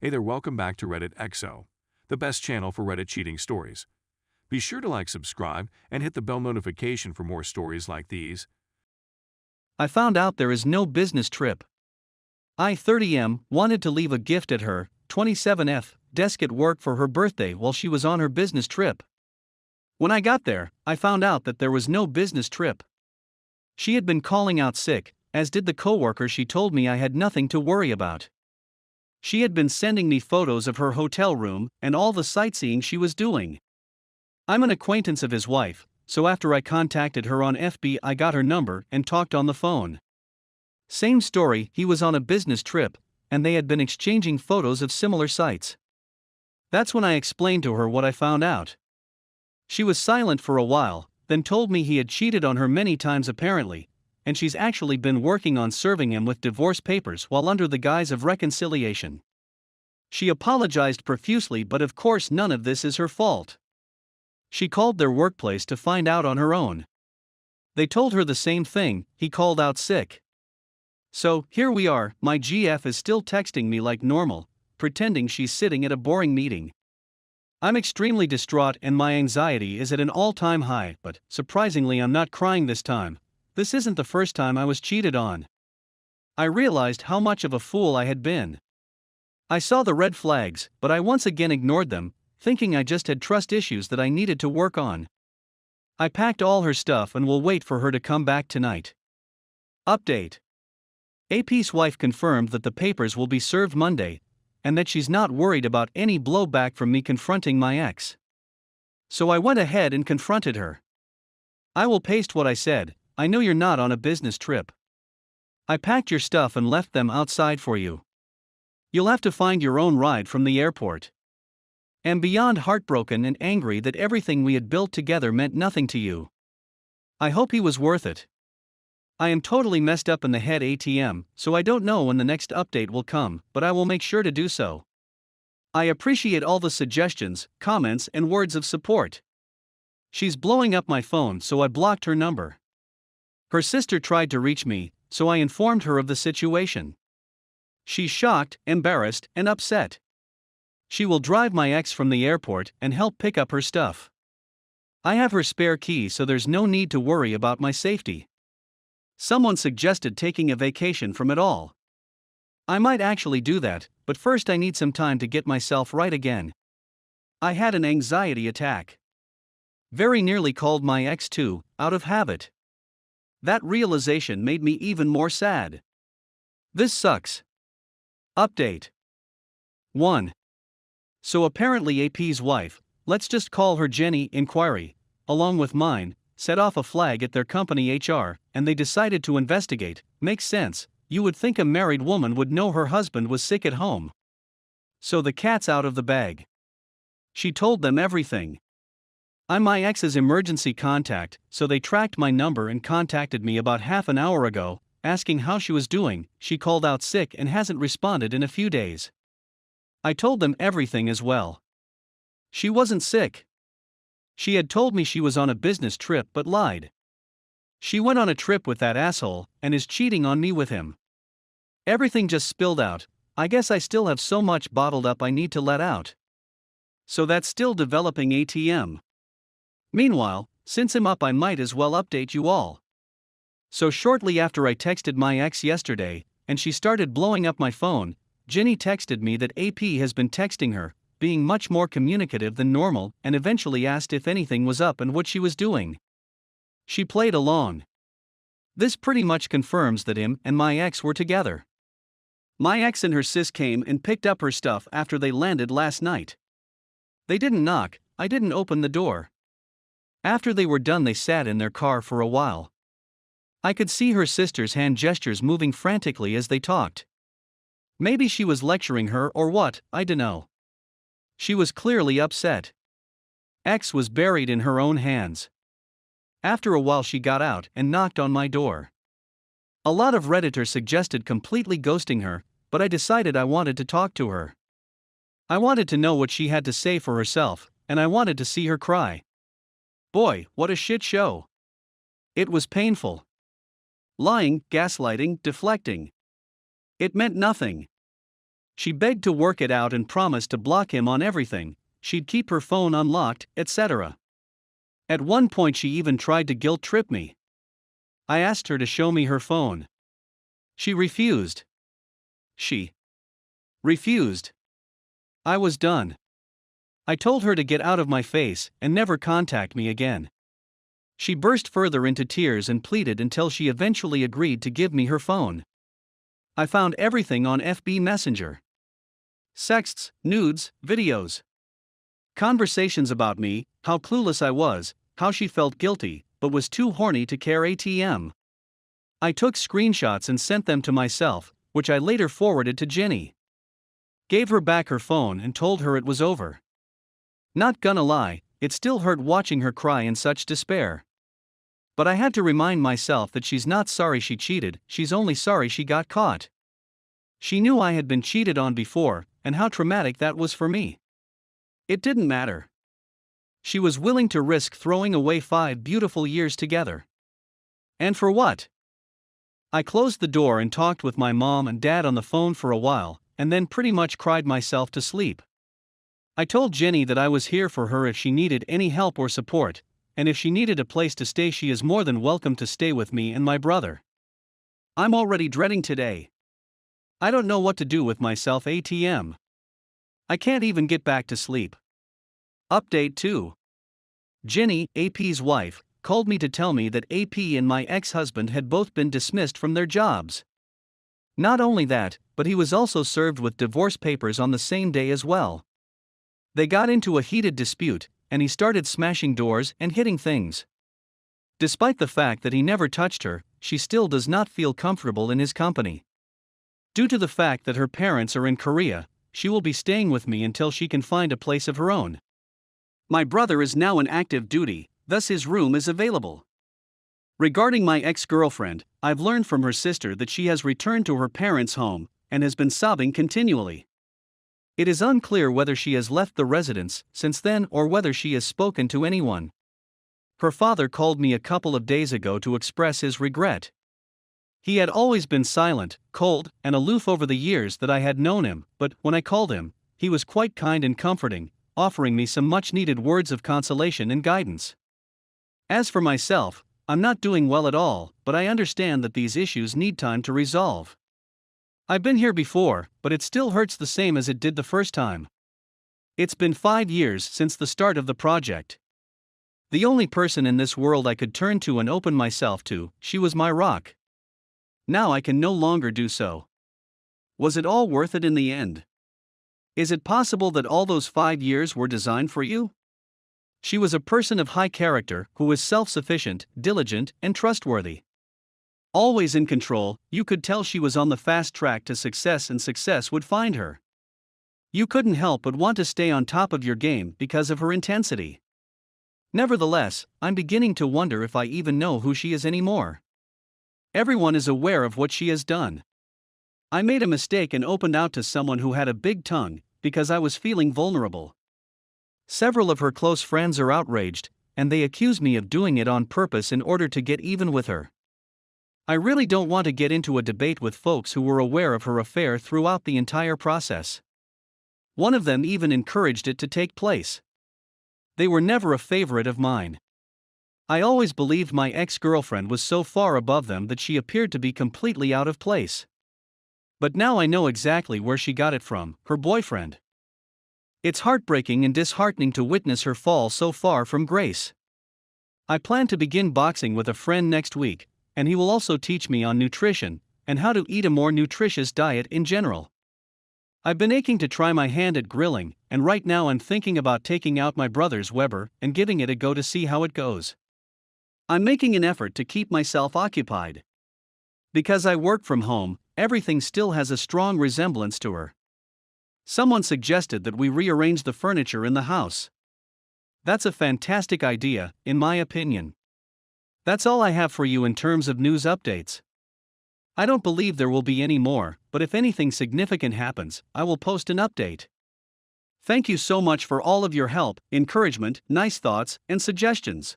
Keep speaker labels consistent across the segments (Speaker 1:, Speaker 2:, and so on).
Speaker 1: Hey there, welcome back to Reddit XO, the best channel for Reddit cheating stories. Be sure to like, subscribe, and hit the bell notification for more stories like these.
Speaker 2: I found out there is no business trip. I, 30M, wanted to leave a gift at her, 27F, desk at work for her birthday while she was on her business trip. When I got there, I found out that there was no business trip. She had been calling out sick, as did the coworker she told me I had nothing to worry about. She had been sending me photos of her hotel room and all the sightseeing she was doing. I'm an acquaintance of his wife, so after I contacted her on FB, I got her number and talked on the phone. Same story, he was on a business trip, and they had been exchanging photos of similar sites. That's when I explained to her what I found out. She was silent for a while, then told me he had cheated on her many times apparently, and she's actually been working on serving him with divorce papers while under the guise of reconciliation. She apologized profusely, but of course none of this is her fault. She called their workplace to find out on her own. They told her the same thing, he called out sick. So, here we are, my GF is still texting me like normal, pretending she's sitting at a boring meeting. I'm extremely distraught and my anxiety is at an all-time high, but, surprisingly, I'm not crying this time. This isn't the first time I was cheated on. I realized how much of a fool I had been. I saw the red flags, but I once again ignored them, thinking I just had trust issues that I needed to work on. I packed all her stuff and will wait for her to come back tonight. Update. AP's wife confirmed that the papers will be served Monday, and that she's not worried about any blowback from me confronting my ex. So I went ahead and confronted her. I will paste what I said. I know you're not on a business trip. I packed your stuff and left them outside for you. You'll have to find your own ride from the airport. Am beyond heartbroken and angry that everything we had built together meant nothing to you. I hope he was worth it. I am totally messed up in the head ATM, so I don't know when the next update will come, but I will make sure to do so. I appreciate all the suggestions, comments, and words of support. She's blowing up my phone, so I blocked her number. Her sister tried to reach me, so I informed her of the situation. She's shocked, embarrassed, and upset. She will drive my ex from the airport and help pick up her stuff. I have her spare key, so there's no need to worry about my safety. Someone suggested taking a vacation from it all. I might actually do that, but first I need some time to get myself right again. I had an anxiety attack. Very nearly called my ex too, out of habit. That realization made me even more sad. This sucks. Update. 1. So apparently AP's wife, let's just call her Jenny, inquiry, along with mine, set off a flag at their company HR, and they decided to investigate. Makes sense, you would think a married woman would know her husband was sick at home. So the cat's out of the bag. She told them everything. I'm my ex's emergency contact, so they tracked my number and contacted me about half an hour ago, asking how she was doing. She called out sick and hasn't responded in a few days. I told them everything as well. She wasn't sick. She had told me she was on a business trip but lied. She went on a trip with that asshole and is cheating on me with him. Everything just spilled out. I guess I still have so much bottled up I need to let out. So that's still developing ATM. Meanwhile, since I'm up, I might as well update you all. So shortly after I texted my ex yesterday, and she started blowing up my phone, Jenny texted me that AP has been texting her, being much more communicative than normal, and eventually asked if anything was up and what she was doing. She played along. This pretty much confirms that him and my ex were together. My ex and her sis came and picked up her stuff after they landed last night. They didn't knock, I didn't open the door. After they were done, they sat in their car for a while. I could see her sister's hand gestures moving frantically as they talked. Maybe she was lecturing her or what, I dunno. She was clearly upset. Ex was buried in her own hands. After a while she got out and knocked on my door. A lot of Redditors suggested completely ghosting her, but I decided I wanted to talk to her. I wanted to know what she had to say for herself, and I wanted to see her cry. Boy, what a shit show. It was painful. Lying, gaslighting, deflecting. It meant nothing. She begged to work it out and promised to block him on everything, she'd keep her phone unlocked, etc. At one point she even tried to guilt-trip me. I asked her to show me her phone. She refused. She refused. I was done. I told her to get out of my face and never contact me again. She burst further into tears and pleaded until she eventually agreed to give me her phone. I found everything on FB Messenger. Sexts, nudes, videos. Conversations about me, how clueless I was, how she felt guilty, but was too horny to care ATM. I took screenshots and sent them to myself, which I later forwarded to Jenny. Gave her back her phone and told her it was over. Not gonna lie, it still hurt watching her cry in such despair. But I had to remind myself that she's not sorry she cheated, she's only sorry she got caught. She knew I had been cheated on before, and how traumatic that was for me. It didn't matter. She was willing to risk throwing away 5 beautiful years together. And for what? I closed the door and talked with my mom and dad on the phone for a while, and then pretty much cried myself to sleep. I told Jenny that I was here for her if she needed any help or support, and if she needed a place to stay she is more than welcome to stay with me and my brother. I'm already dreading today. I don't know what to do with myself ATM. I can't even get back to sleep. Update 2. Jenny, AP's wife, called me to tell me that AP and my ex-husband had both been dismissed from their jobs. Not only that, but he was also served with divorce papers on the same day as well. They got into a heated dispute, and he started smashing doors and hitting things. Despite the fact that he never touched her, she still does not feel comfortable in his company. Due to the fact that her parents are in Korea, she will be staying with me until she can find a place of her own. My brother is now in active duty, thus his room is available. Regarding my ex-girlfriend, I've learned from her sister that she has returned to her parents' home and has been sobbing continually. It is unclear whether she has left the residence since then or whether she has spoken to anyone. Her father called me a couple of days ago to express his regret. He had always been silent, cold, and aloof over the years that I had known him, but when I called him, he was quite kind and comforting, offering me some much-needed words of consolation and guidance. As for myself, I'm not doing well at all, but I understand that these issues need time to resolve. I've been here before, but it still hurts the same as it did the first time. It's been 5 years since the start of the project. The only person in this world I could turn to and open myself to, she was my rock. Now I can no longer do so. Was it all worth it in the end? Is it possible that all those 5 years were designed for you? She was a person of high character who was self-sufficient, diligent, and trustworthy. Always in control, you could tell she was on the fast track to success and success would find her. You couldn't help but want to stay on top of your game because of her intensity. Nevertheless, I'm beginning to wonder if I even know who she is anymore. Everyone is aware of what she has done. I made a mistake and opened out to someone who had a big tongue, because I was feeling vulnerable. Several of her close friends are outraged, and they accuse me of doing it on purpose in order to get even with her. I really don't want to get into a debate with folks who were aware of her affair throughout the entire process. One of them even encouraged it to take place. They were never a favorite of mine. I always believed my ex-girlfriend was so far above them that she appeared to be completely out of place. But now I know exactly where she got it from, her boyfriend. It's heartbreaking and disheartening to witness her fall so far from grace. I plan to begin boxing with a friend next week, and he will also teach me on nutrition and how to eat a more nutritious diet in general. I've been aching to try my hand at grilling, and right now I'm thinking about taking out my brother's Weber and giving it a go to see how it goes. I'm making an effort to keep myself occupied. Because I work from home, everything still has a strong resemblance to her. Someone suggested that we rearrange the furniture in the house. That's a fantastic idea, in my opinion. That's all I have for you in terms of news updates. I don't believe there will be any more, but if anything significant happens, I will post an update. Thank you so much for all of your help, encouragement, nice thoughts, and suggestions.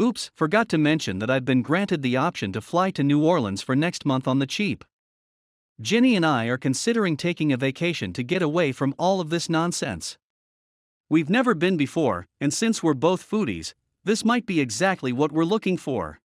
Speaker 2: Oops, forgot to mention that I've been granted the option to fly to New Orleans for next month on the cheap. Ginny and I are considering taking a vacation to get away from all of this nonsense. We've never been before, and since we're both foodies, this might be exactly what we're looking for.